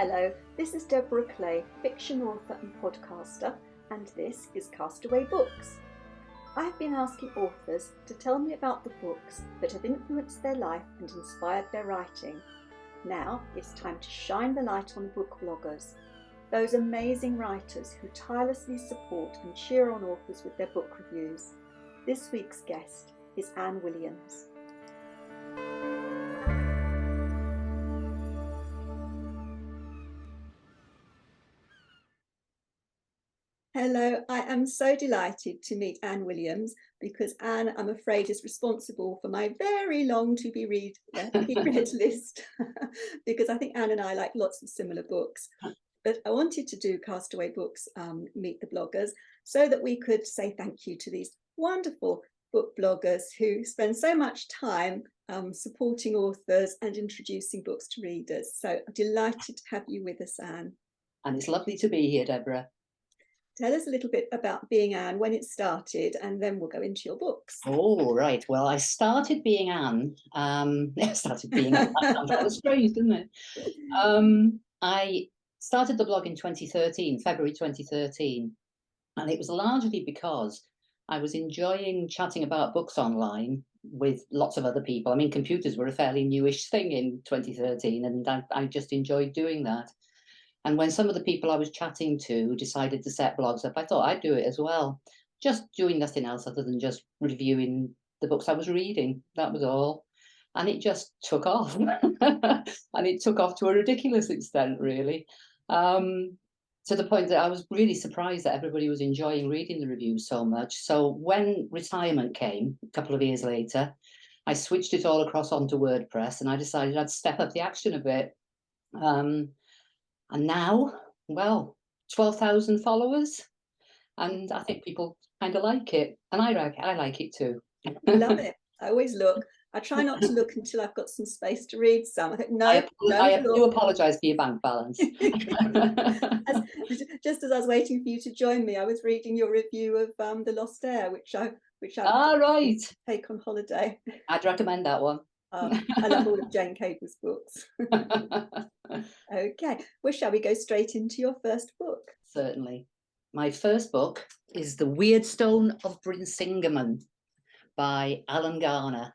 Hello, this is Deborah Clay, fiction author and podcaster, and this is Castaway Books. I've been asking authors to tell me about the books that have influenced their life and inspired their writing. Now it's time to shine the light on book bloggers, those amazing writers who tirelessly support and cheer on authors with their book reviews. This week's guest is Anne Williams. Hello, I am so delighted to meet Anne Williams because Anne, I'm afraid, is responsible for my very long to-be-read list because I think Anne and I like lots of similar books. But I wanted to do Castaway Books, Meet the Bloggers, so that we could say thank you to these wonderful book bloggers who spend so much time supporting authors and introducing books to readers. So I'm delighted to have you with us, Anne. And it's lovely to be here, Deborah. Tell us a little bit about being Anne, when it started, and then we'll go into your books. Oh, right. Well, I started being Anne. That was strange, didn't it? I started the blog in 2013, February 2013. And it was largely because I was enjoying chatting about books online with lots of other people. I mean, computers were a fairly newish thing in 2013, and I just enjoyed doing that. And when some of the people I was chatting to decided to set blogs up, I thought I'd do it as well. Just doing nothing else other than just reviewing the books I was reading. That was all. And it just took off. And it took off to a ridiculous extent, really. To the point that I was really surprised that everybody was enjoying reading the reviews so much. So when retirement came a couple of years later, I switched it all across onto WordPress and I decided I'd step up the action a bit. And now, well, 12,000 followers, and I think people kind of like it, and I like it too. Love it. I always look. I try not to look until I've got some space to read some. I think, no, I do apologise for your bank balance. Just as I was waiting for you to join me, I was reading your review of The Lost Heir, which I right. take on holiday. I'd recommend that one. I love all of Jane Cable's books. Okay, well, shall we go straight into your first book? Certainly. My first book is The Weirdstone of Brinsingamen by Alan Garner.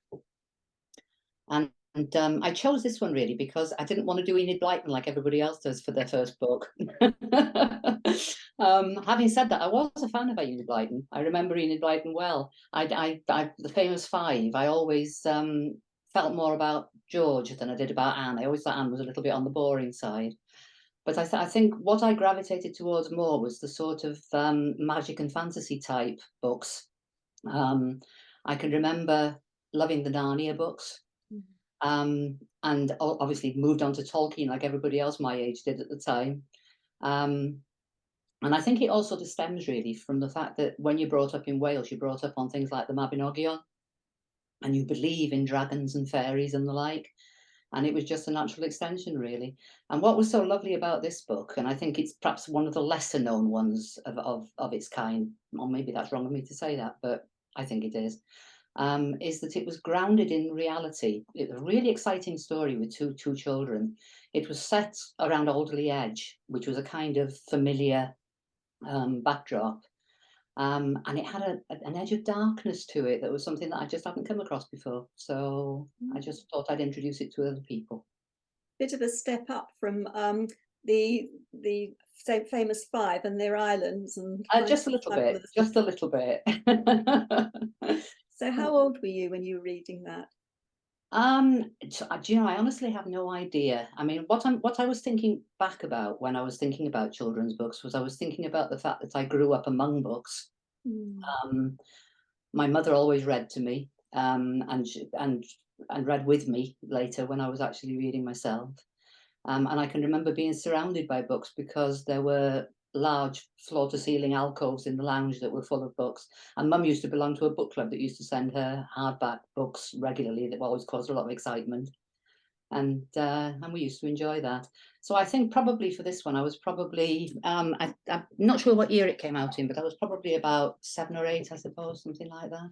And I chose this one really because I didn't want to do Enid Blyton like everybody else does for their first book. Having said that, I was a fan of Enid Blyton. I remember Enid Blyton well. The famous five, I always felt more about George than I did about Anne. I always thought Anne was a little bit on the boring side. But I think what I gravitated towards more was the sort of magic and fantasy type books. I can remember loving the Narnia books. And obviously moved on to Tolkien like everybody else my age did at the time. And I think it also stems really from the fact that when you're brought up in Wales, you're brought up on things like the Mabinogion, and you believe in dragons and fairies and the like. And it was just a natural extension, really. And what was so lovely about this book, and I think it's perhaps one of the lesser known ones of its kind, or maybe that's wrong of me to say that, but I think it is that it was grounded in reality. It was a really exciting story with two children. It was set around Alderley Edge, which was a kind of familiar backdrop. And it had an edge of darkness to it that was something that I just hadn't come across before. So I just thought I'd introduce it to other people. Bit of a step up from the famous five and their islands, and just a little bit. So how old were you when you were reading that? Do you know, I honestly have no idea. I mean, what I was thinking back about when I was thinking about children's books was I was thinking about the fact that I grew up among books. My mother always read to me, and read with me later when I was actually reading myself. And I can remember being surrounded by books because there were large floor-to-ceiling alcoves in the lounge that were full of books. And Mum used to belong to a book club that used to send her hardback books regularly that always caused a lot of excitement. And we used to enjoy that. So I think probably for this one, I was probably, I'm not sure what year it came out in, but I was probably about 7 or 8, I suppose, something like that.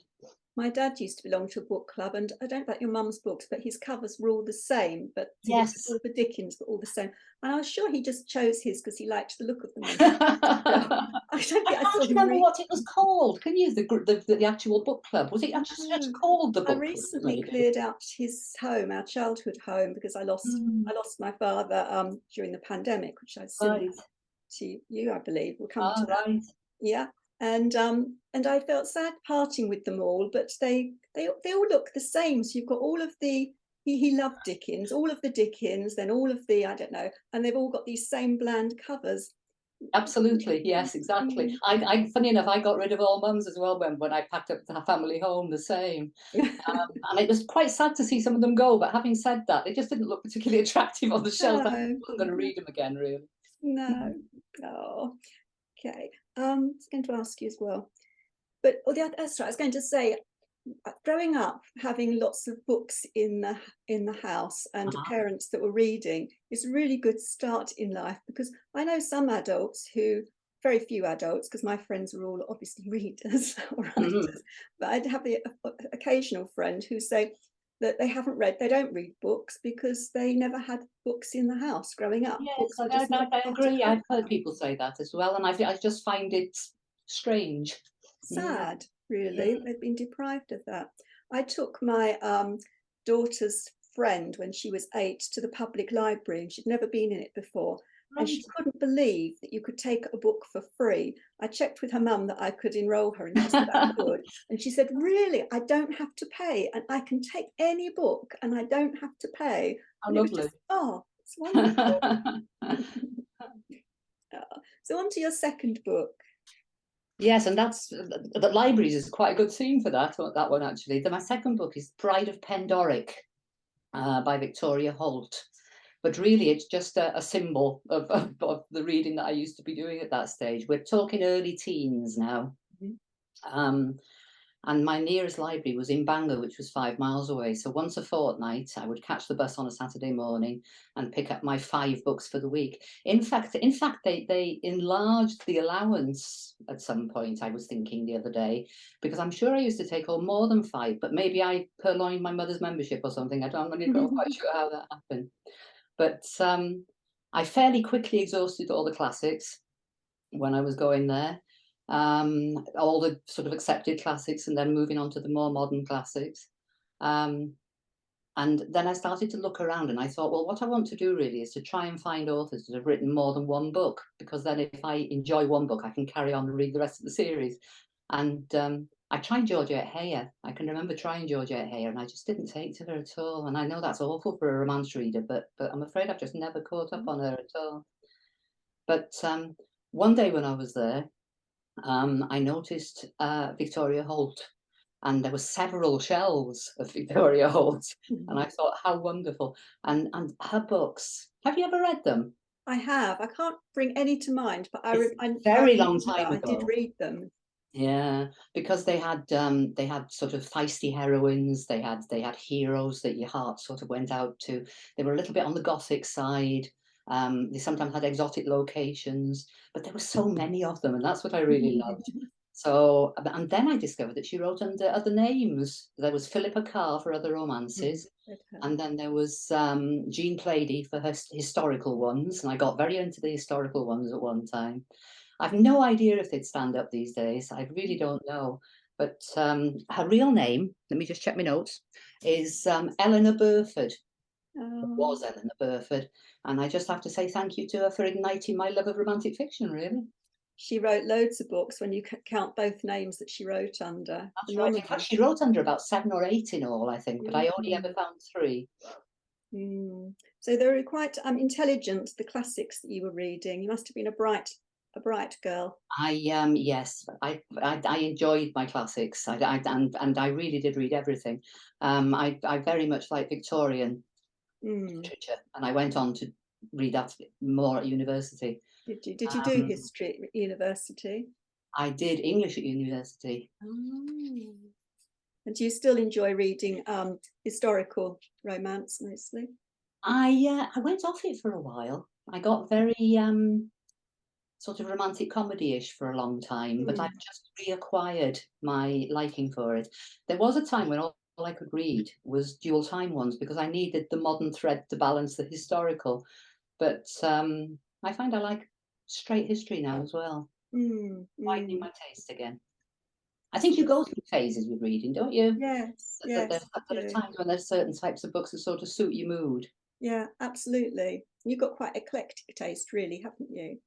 My dad used to belong to a book club, and I don't know about your mum's books, but his covers were all the same. But he was Yes. all the Dickens, but all the same. And I was sure he just chose his because he liked the look of them. I I don't think I saw can't him remember read. what it was called. Can you, the actual book club? Was it actually just No. called the I book club, recently maybe? cleared out his home, our childhood home, because I Mm, lost my father during the pandemic, which I similar right. to you, I believe. We'll come to Ah, that. right. Yeah. And I felt sad parting with them all, but they all look the same. So you've got all of the he loved Dickens, all of the Dickens, then all of the I don't know, and they've all got these same bland covers. Absolutely, yes, exactly. Mm. Funny enough, I got rid of all mums as well when I packed up the family home. The same, and it was quite sad to see some of them go. But having said that, they just didn't look particularly attractive on the shelf. I No, wasn't going to read them again, really. no. Oh, okay. I was going to ask you as well. But that's right. I was going to say, growing up, having lots of books in the house and Uh-huh. parents that were reading is a really good start in life, because I know some adults who, very few adults, because my friends are all obviously readers or Mhm. writers, but I'd have the occasional friend who say that they don't read books because they never had books in the house growing up. Yes, Books were just not I part of agree. their I've heard life. people say that as well, and I just find it strange. Mm. Sad, really. They've been deprived of that. I took my daughter's friend when she was 8 to the public library, and she'd never been in it before. And Right. she couldn't believe that you could take a book for free. I checked with her mum that I could enroll her, and she said I could. And she said, really, I don't have to pay, and I can take any book and I don't have to pay. How And it was lovely. just, oh, it's wonderful. So on to your second book. Yes, and that's the libraries is quite a good theme for that one actually. My second book is Bride of Pendoric by Victoria Holt. But really, it's just a symbol of the reading that I used to be doing at that stage. We're talking early teens now. Mhm. Um, and my nearest library was in Bangor, which was 5 miles away. So once a fortnight, I would catch the bus on a Saturday morning and pick up my 5 books for the week. In fact, they enlarged the allowance at some point. I was thinking the other day, because I'm sure I used to take home more than 5, but maybe I purloined my mother's membership or something. I'm not quite sure how that happened. But I fairly quickly exhausted all the classics when I was going there. All the sort of accepted classics, and then moving on to the more modern classics. Um, and then I started to look around, and I thought, well, what I want to do really is to try and find authors that have written more than one book, because then if I enjoy one book, I can carry on and read the rest of the series. And I tried Georgette Heyer. I can remember trying Georgette Heyer, and I just didn't take to her at all. And I know that's awful for a romance reader, but I'm afraid I've just never caught up on her at all. But one day when I was there, I noticed Victoria Holt, and there were several shelves of Victoria Holt, and I thought, how wonderful! And her books. Have you ever read them? I have. I can't bring any to mind, but It's a I very long remember time I did ago. read them. Yeah, because they had sort of feisty heroines. They had heroes that your heart sort of went out to. They were a little bit on the gothic side. They sometimes had exotic locations, but there were so many of them, and that's what I really loved. So, and then I discovered that she wrote under other names. There was Philippa Carr for other romances, and then there was Jean Plaidy for her historical ones. And I got very into the historical ones at one time. I've no idea if they'd stand up these days. I really don't know. But her real name, let me just check my notes, is Eleanor Burford. Oh, Was Eleanor Burford. And I just have to say thank you to her for igniting my love of romantic fiction, really. she wrote loads of books when you count both names that she wrote under. That's right. In fact, Phenomenal. she wrote under about 7 or 8 in all, I think, but I only ever Mm. found 3. Mm. So they were quite intelligent, the classics that you were reading. You must have been a bright girl. Yes, I enjoyed my classics. And I really did read everything. I very much like Victorian Mm. literature, and I went on to read that more at university. Did you do Um, history at university? I did English at university. Oh. And do you still enjoy reading historical romance mostly? I went off it for a while. I got very sort of romantic comedy-ish for a long time, but I've just reacquired my liking for it. There was a time when all I could read was dual time ones because I needed the modern thread to balance the historical. But I find I like straight history now as well, widening my taste again. I think you go through phases with reading, don't you? Yes, That yes, there are times when there's certain types of books that sort of suit your mood. yeah, absolutely. You've got quite eclectic taste, really, haven't you?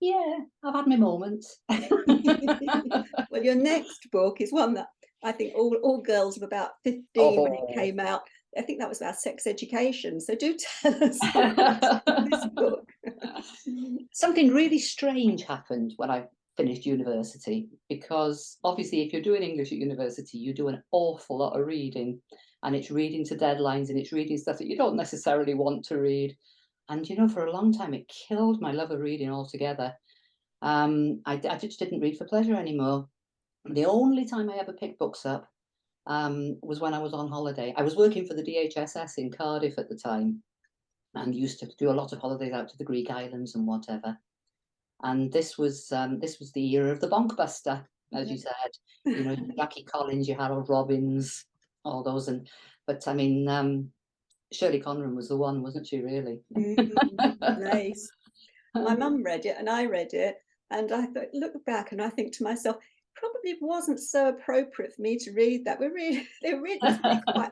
Yeah, I've had my moments. Well, your next book is one that I think all girls of about 15 when it Oh. came out. I think that was about sex education. So do tell us about this book. Something really strange happened when I finished university because obviously if you're doing English at university, you do an awful lot of reading, and it's reading to deadlines and it's reading stuff that you don't necessarily want to read. And you know, for a long time, it killed my love of reading altogether. I just didn't read for pleasure anymore. The only time I ever picked books up was when I was on holiday. I was working for the DHSS in Cardiff at the time and used to do a lot of holidays out to the Greek islands and whatever. And this was the era of the bonkbuster, as you said. You know, Jackie Collins, your Harold Robbins, all those. But I mean, Shirley Conran was the one, wasn't she? Really? Nice. My mum read it and I read it, and I thought, look back, and I think to myself, probably wasn't so appropriate for me to read that. It was really quite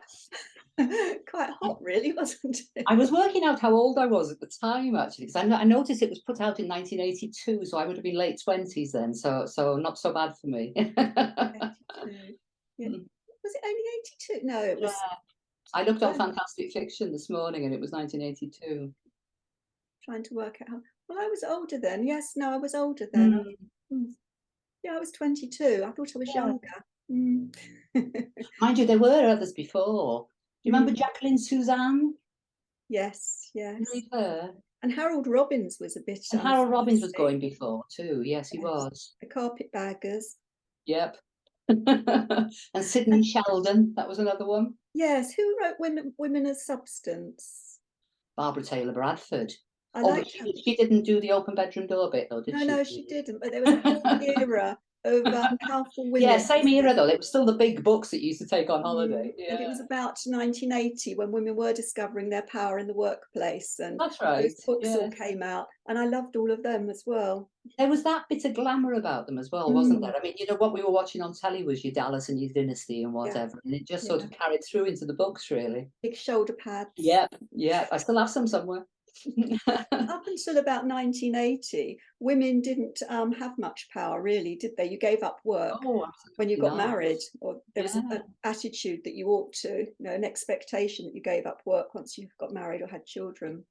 quite hot, really, wasn't it? I was working out how old I was at the time, actually, because I noticed it was put out in 1982, so I would have been late 20s then. So not so bad for me. 82. Yeah. Was it only 82? No, it was. I looked on Fantastic Fiction this morning, and it was 1982. Trying to work out. Well, I was older then. Yes, no, I was older then. Yeah, I was 22. I thought I was younger. Mind you, there were others before. Do you remember Jacqueline Suzanne? Yes, Did you yes. read her? And Harold Robbins was a bit And Harold Robbins was fantastic. going before too. Yes, he was. The Carpetbaggers. Yep. And Sidney Sheldon, that was another one. Yes, who wrote Women as Substance? Barbara Taylor Bradford. I Oh, but liked her. she didn't do the open bedroom door bit though, did No, she? no, she didn't. But there was a whole era of powerful Yeah, women. same era though. It was still the big books that you used to take on holiday. And it Yeah, was about 1980 when women were discovering their power in the workplace, and that's right. those books all Yeah. came out, and I loved all of them as well. There was that bit of glamour about them as well, wasn't there? I mean, you know, what we were watching on telly was your Dallas and your Dynasty and Yeah, whatever, and it just sort yeah. of carried through into the books, really. Big shoulder pads. Yep, yeah. I still have some somewhere. Up until about 1980, women didn't have much power, really, did they? You gave up work Oh, when you absolutely got not. married, or there was Yeah. an attitude that you ought to, you know, an expectation that you gave up work once you got married or had children.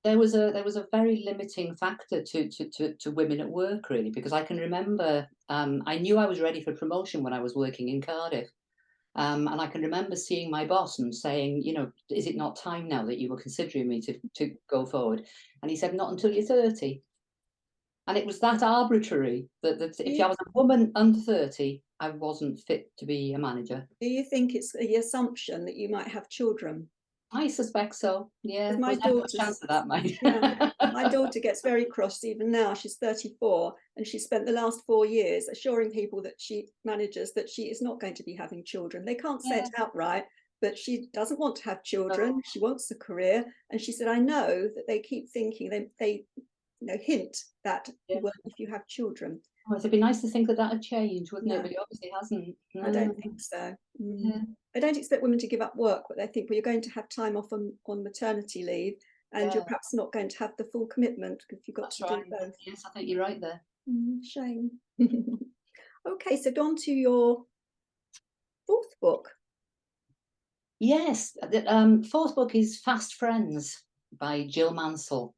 There was a very limiting factor to women at work, really, because I can remember I knew I was ready for promotion when I was working in Cardiff. And I can remember seeing my boss and saying, you know, is it not time now that you were considering me to go forward? And he said, not until you're 30. And it was that arbitrary that if I was a woman under 30, I wasn't fit to be a manager. Do you think it's the assumption that you might have children? I suspect so. Yeah, Because my there's never a daughter's, chance of that, mate. yeah, my daughter gets very cross even now. She's 34, and she spent the last 4 years assuring people that she manages that she is not going to be having children. They can't say it outright, but she doesn't want to have children. She wants a career, and she said, "I know that they keep thinking they you know, hint that you won't if you have children." Oh, it'd be nice to think that that had changed, wouldn't it? No, But it obviously hasn't. I don't think so. Yeah. I don't expect women to give up work, but they think, well, you're going to have time off on maternity leave, and you're perhaps not going to have the full commitment because you've got That's to right. do both. Yes, I think you're right there. Shame. Okay, so on to your fourth book. Yes, the fourth book is Fast Friends by Jill Mansell.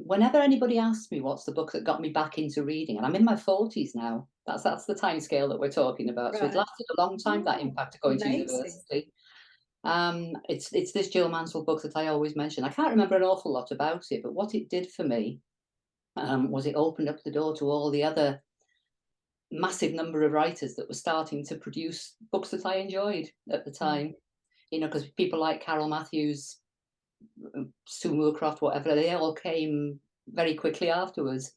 Whenever anybody asks me what's the book that got me back into reading, and I'm in my 40s now, that's the time scale that we're talking about. So it Right. lasted a long time, that impact of going to university. It's this Jill Mansell book that I always mention. I can't remember an awful lot about it, but what it did for me was it opened up the door to all the other massive number of writers that were starting to produce books that I enjoyed at the time. You know, because people like Carol Matthews, Sue Moorcroft, whatever, they all came very quickly afterwards.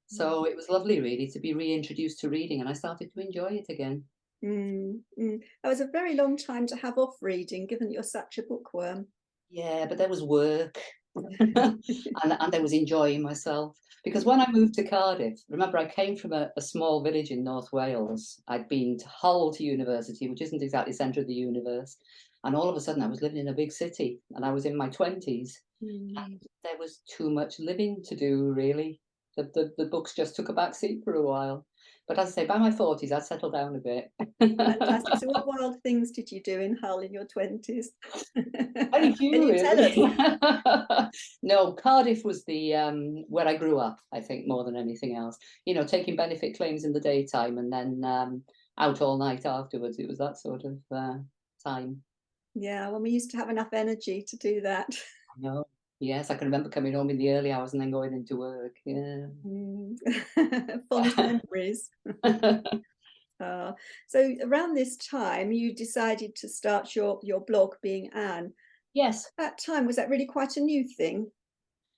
So it was lovely, really, to be reintroduced to reading, and I started to enjoy it again. That was a very long time to have off reading, given you're such a bookworm. Yeah, but there was work and there was enjoying myself. Because when I moved to Cardiff, remember I came from a small village in North Wales. I'd been to Hull to university, which isn't exactly centre of the universe. And all of a sudden I was living in a big city and I was in my 20s. And there was too much living to do, really. The books just took a back seat for a while. But as I say, by my 40s, I'd settled down a bit. Fantastic. So what wild things did you do in Hull in your 20s? Very few, Can you tell us? really. No, Cardiff was the where I grew up, I think, more than anything else. You know, taking benefit claims in the daytime and then out all night afterwards. It was that sort of time. Yeah, well, we used to have enough energy to do that. I know. Yes, I can remember coming home in the early hours and then going into work. Yeah. Fond memories. So around this time, you decided to start your blog, Being Anne. Yes. At that time, was that really quite a new thing?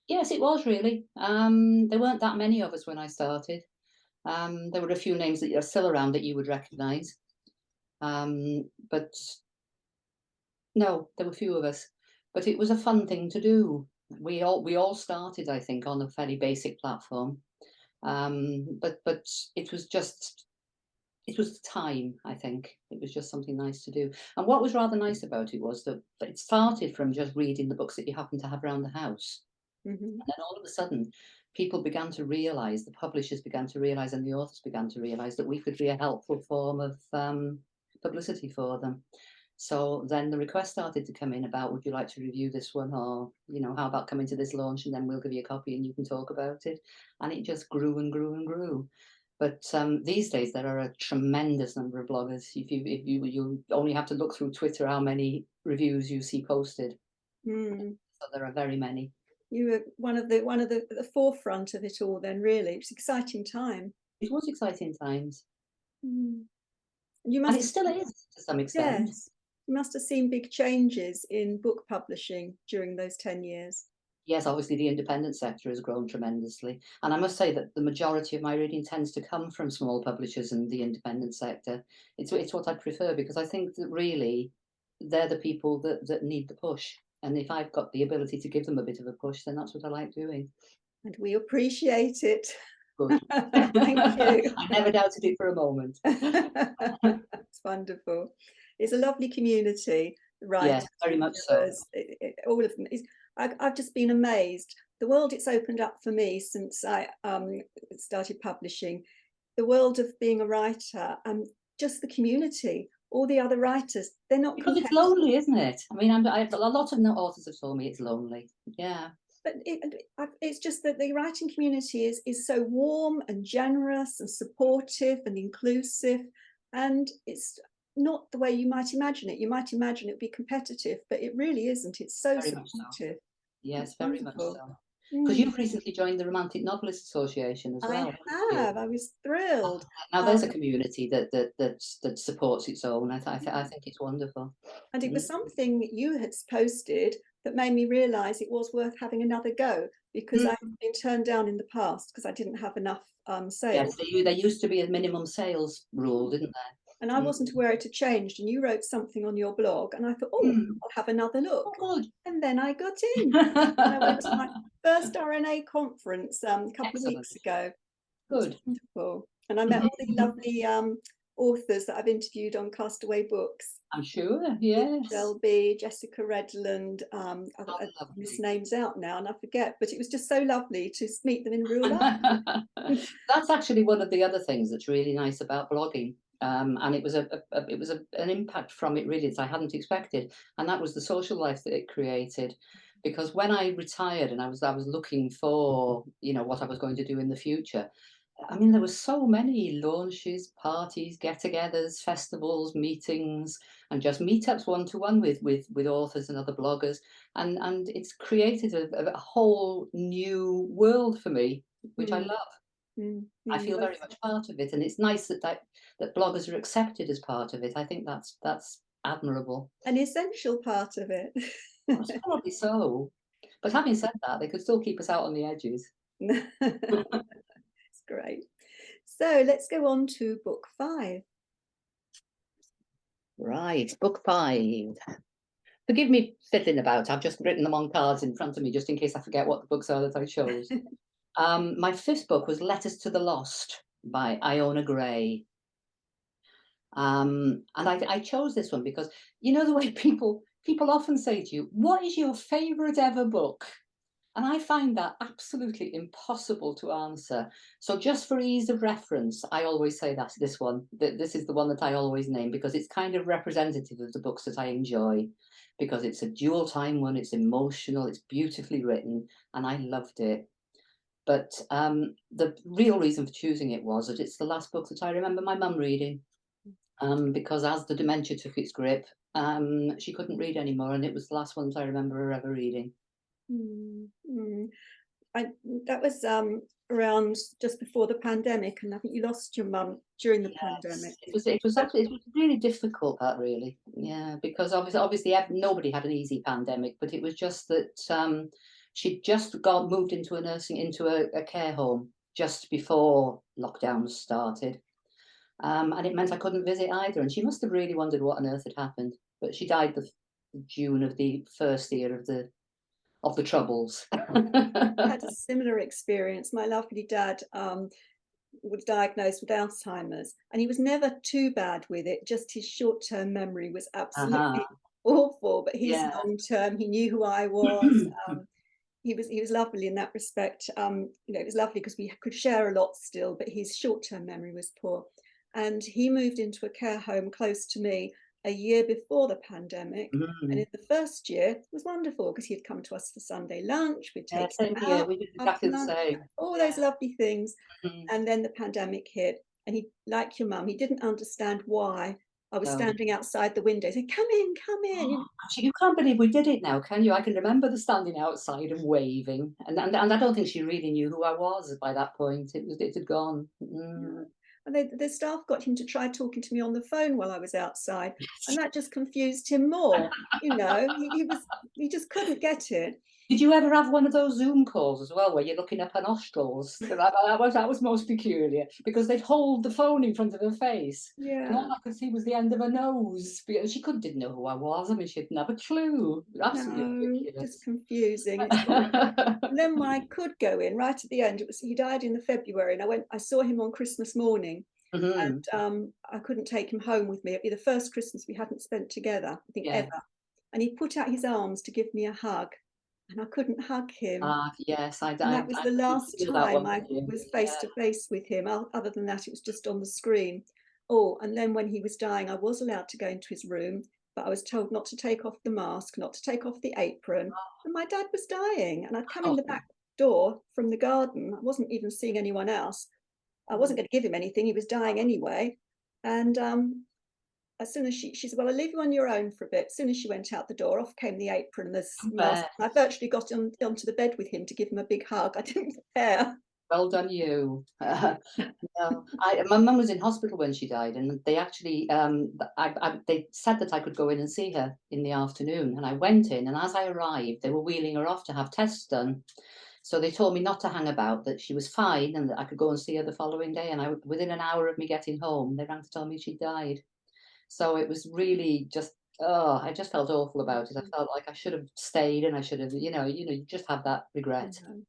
Yes, it was really. There weren't that many of us when I started. There were a few names that are still around that you would recognise. But no, there were few of us. But it was a fun thing to do. We all started, I think, on a fairly basic platform. But it was the time, I think. It was just something nice to do. And what was rather nice about it was that it started from just reading the books that you happen to have around the house. And then all of a sudden, people began to realise, the publishers began to realise, and the authors began to realise that we could be a helpful form of publicity for them. So then the request started to come in about, would you like to review this one? Or, you know, how about coming to this launch and then we'll give you a copy and you can talk about it. And it just grew and grew and grew. But these days there are a tremendous number of bloggers. If you only have to look through Twitter how many reviews you see posted. So there are very many. You were one of the forefront of it all then, really. It was an exciting time. It was exciting times. You And must it still is to some extent. Yes. You must have seen big changes in book publishing during those 10 years. Yes, obviously the independent sector has grown tremendously. And I must say that the majority of my reading tends to come from small publishers and the independent sector. It's what I prefer because I think that really they're the people that need the push. And if I've got the ability to give them a bit of a push, then that's what I like doing. And we appreciate it. Good. Thank you. I never doubted it for a moment. It's wonderful. It's a lovely community, right? Yes, very much so. All of them. I've just been amazed. The world it's opened up for me since I started publishing, the world of being a writer, just the community, all the other writers, they're not because it's lonely, isn't it? I mean, a lot of authors have told me it's lonely. Yeah. But it's just that the writing community is so warm and generous and supportive and inclusive, and it's not the way you might imagine it. You might imagine it would be competitive, but it really isn't. It's so very supportive. Much so. Yes, very much so. Because you've recently joined the Romantic Novelists Association as well. I have. I was thrilled. Now there's a community that supports its own. I think it's wonderful. And it was something you had posted that made me realise it was worth having another go, because I've been turned down in the past because I didn't have enough sales. Yes, there used to be a minimum sales rule, didn't there? And I wasn't aware it had changed. And you wrote something on your blog, and I thought, I'll have another look. Oh, good. And then I got in. And I went to my first RNA conference a couple of weeks ago. Good. Wonderful. And I met all the lovely authors that I've interviewed on Castaway Books. I'm sure, yes. Shelby, Jessica Redland, this name's out now and I forget, but it was just so lovely to meet them in real life. That's actually one of the other things that's really nice about blogging. And it was an impact from it really that I hadn't expected, and that was the social life that it created. Because when I retired and I was looking for, you know, what I was going to do in the future, I mean, there were so many launches, parties, get-togethers, festivals, meetings, and just meetups one-to-one with authors and other bloggers, and it's created a whole new world for me, which I love. I feel very much part of it, and it's nice that bloggers are accepted as part of it. I think that's admirable. An essential part of it. Probably so. But having said that, they could still keep us out on the edges. It's great. So let's go on to book 5. Right, book 5. Forgive me fiddling about. I've just written them on cards in front of me just in case I forget what the books are that I chose. My 5th book was Letters to the Lost by Iona Gray. And I chose this one because you know the way people often say to you, "What is your favorite ever book?" And I find that absolutely impossible to answer. So just for ease of reference, I always say that's this one. This is the one that I always name because it's kind of representative of the books that I enjoy. Because it's a dual time one, it's emotional, it's beautifully written, and I loved it. But the real reason for choosing it was that it's the last book that I remember my mum reading. Because as the dementia took its grip, she couldn't read anymore, and it was the last one that I remember her ever reading. Mm, mm. That was around just before the pandemic, and I think you lost your mum during the pandemic. It was really difficult, that really, yeah, because obviously nobody had an easy pandemic, but it was just that she'd just moved into a care home just before lockdowns started, and it meant I couldn't visit either, and she must have really wondered what on earth had happened. But she died the June of the first year of the Troubles. Had a similar experience. My lovely dad was diagnosed with Alzheimer's, and he was never too bad with it. Just his short-term memory was absolutely awful, but his Yeah. long-term, he knew who I was. He was lovely in that respect. It was lovely because we could share a lot still, but his short-term memory was poor. And he moved into a care home close to me a year before the pandemic. And in the first year, it was wonderful because he'd come to us for Sunday lunch, we'd Yeah, take him same here. out We did after exactly the lunch, same. all Yeah. those lovely things. Mhm. And then the pandemic hit, and he, like your mum, he didn't understand why I was No. standing outside the window saying, "Come in, come in." Actually, you can't believe we did it now, can you? I can remember the standing outside and waving, and I don't think she really knew who I was by that point. It had gone. Yeah. And the staff got him to try talking to me on the phone while I was outside, and that just confused him more. He just couldn't get it. Did you ever have one of those Zoom calls as well, where you're looking up her nostrils? That was most peculiar because they'd hold the phone in front of her face, and all Yeah, I could see was the end of her nose. Because she didn't know who I was. I mean, she didn't have a clue. Absolutely no, just ridiculous. confusing. And then when I could go in, right at the end, he died in the February, and I saw him on Christmas morning, Mhm. and I couldn't take him home with me. It'd be the first Christmas we hadn't spent together, I think, Yeah. ever. And he put out his arms to give me a hug, and I couldn't hug him. Yes, And that was I the could last feel that time one I with you. was Yeah. face to face with him. Other than that, it was just on the screen. Oh, and then when he was dying, I was allowed to go into his room, but I was told not to take off the mask, not to take off the apron. And my dad was dying, and I'd come in Oh, the back door from the garden. I wasn't even seeing anyone else. I wasn't going to give him anything. He was dying anyway. And as soon as she said, "Well, I'll leave you on your own for a bit." As soon as she went out the door, off came the apron, the mask. fair. I virtually got onto the bed with him to give him a big hug. I didn't prepare. Well done, you. No, my mum was in hospital when she died, and they actually, they said that I could go in and see her in the afternoon, and I went in, and as I arrived, they were wheeling her off to have tests done. So they told me not to hang about, that she was fine, and that I could go and see her the following day. And within an hour of me getting home, they rang to tell me she died. So it was really just, oh, I just felt awful about it. I felt like I should have stayed, and I should have, you just have that I regret know,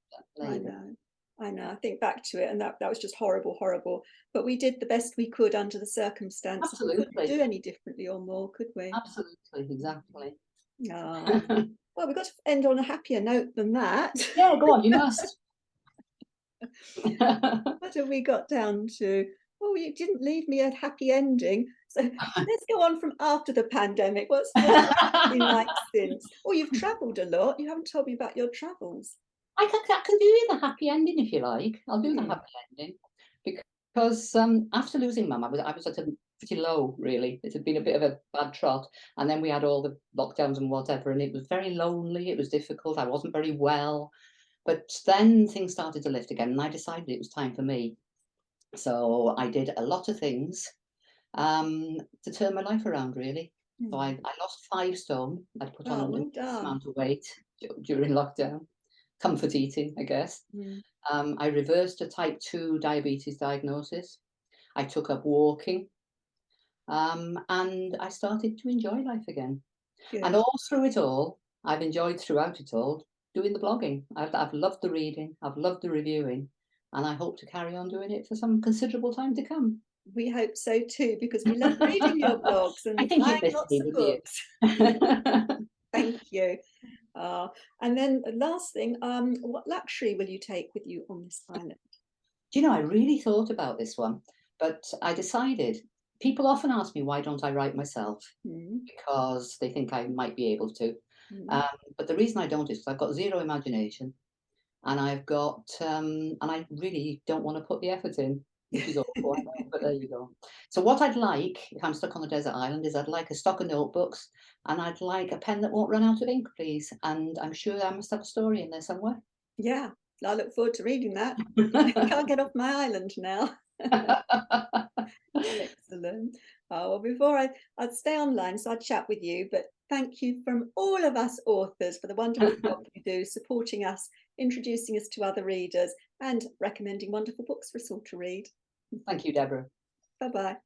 I later. know, I know. I think back to it, and that was just horrible, horrible. But we did the best we could under the circumstances. We couldn't Absolutely. do any differently or more, could we? Absolutely, exactly. Ah, well, we've got to end on a happier note than that. Yeah, go on, you must. What have we got down to? Oh, you didn't leave me a happy ending. So let's go on from after the pandemic. What's life been like since? Oh, you've travelled a lot. You haven't told me about your travels. I can do you the happy ending if you like. I'll do the Hmm. happy ending because after losing mum, I was at a pretty low, really. It had been a bit of a bad trot, and then we had all the lockdowns and whatever, and it was very lonely. It was difficult. I wasn't very well, but then things started to lift again, and I decided it was time for me. So I did a lot of things to turn my life around, really. So I Hmm. lost 5 stone. I put on Oh, an well enormous done. amount of weight during lockdown. comfort eating, I guess. Mm. I reversed a type 2 diabetes diagnosis. I took up walking, and I started to enjoy life again. And Good. all through it all, I've enjoyed throughout it all doing the blogging. I've loved the reading, I've loved the reviewing, and I hope to carry on doing it for some considerable time to come. We hope so too, because we love reading your blogs I and think you'd buying miss lots me, of wouldn't you? books. Thank you. And then the last thing, what luxury will you take with you on this island? Do you know, I really thought about this one, but I decided people often ask me, why don't I write myself? Mm, Because they think I might be able to. mm. Um, but the reason I don't is 'cause I've got zero imagination, and and I really don't want to put the effort in, which is awful, I know, but there you go. So what I'd like, if I'm stuck on a desert island, is I'd like a stock of notebooks, and I'd like a pen that won't run out of ink, please. And I'm sure I must have a story in there somewhere. Yeah, I look forward to reading that. Can't get off my island now. Excellent. Well, before I'd stay online, so I'd chat with you, but thank you from all of us authors for the wonderful job you do, supporting us, introducing us to other readers, and recommending wonderful books for us all to read. Thank you, Deborah. Bye-bye.